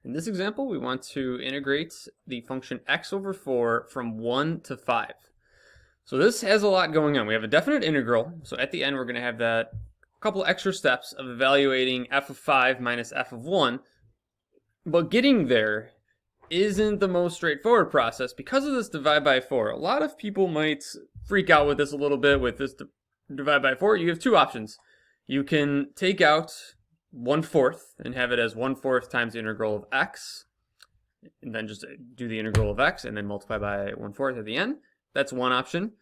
In this example, we want to integrate the function x over 4 from 1 to 5. So this has a lot going on. We have a definite integral. So at the end, we're going to have that couple extra steps of evaluating f of 5 minus f of 1. But getting there isn't the most straightforward process because of this divide by 4. A lot of people might freak out with this a little bit. With this divide by 4, you have two options. You can take out 1/4 and have it as 1/4 times the integral of x, and then just do the integral of x and then multiply by 1/4 at the end. That's one option.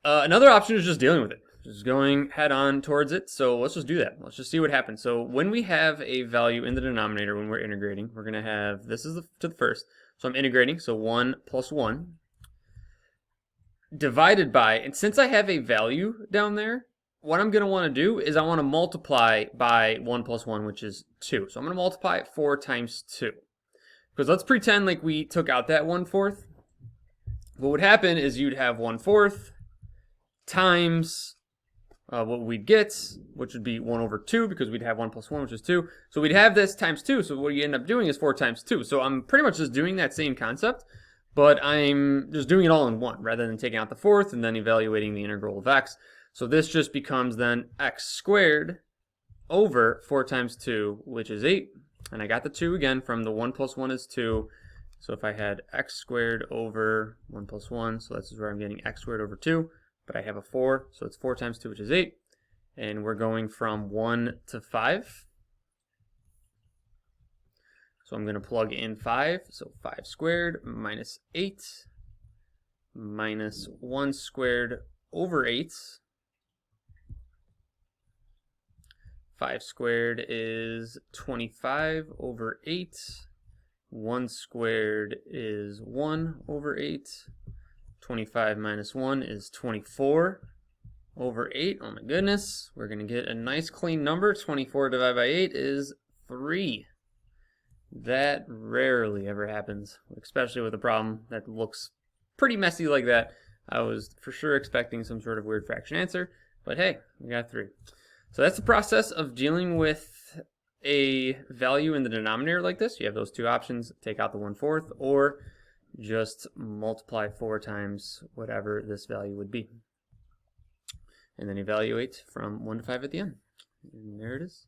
Another option is just dealing with it, just going head on towards it. So let's just do that. Let's just see what happens. So when we have a value in the denominator, when we're integrating, we're going to have, this is to the first. So I'm integrating, so 1 plus 1 divided by, and since I have a value down there, what I'm going to want to do is I want to multiply by 1 plus 1, which is 2. So I'm going to multiply it 4 times 2. Because let's pretend like we took out that 1/4. What would happen is you'd have 1/4 times what we'd get, which would be 1 over 2, because we'd have 1 plus 1, which is 2. So we'd have this times 2. So what you end up doing is 4 times 2. So I'm pretty much just doing that same concept, but I'm just doing it all in one, rather than taking out the 4th and then evaluating the integral of x. So this just becomes then x squared over 4 times 2, which is 8. And I got the 2 again from the 1 plus 1 is 2. So if I had x squared over 1 plus 1, so this is where I'm getting x squared over 2. But I have a 4, so it's 4 times 2, which is 8. And we're going from 1 to 5. So I'm going to plug in 5. So 5 squared minus 8 minus 1 squared over 8. 5 squared is 25 over 8. 1 squared is 1 over 8. 25 minus 1 is 24 over 8. Oh my goodness. We're going to get a nice clean number. 24 divided by 8 is 3. That rarely ever happens, especially with a problem that looks pretty messy like that. I was for sure expecting some sort of weird fraction answer, but hey, we got 3. So that's the process of dealing with a value in the denominator like this. You have those two options: take out the 1/4 or just multiply 4 times whatever this value would be. And then evaluate from 1 to 5 at the end. And there it is.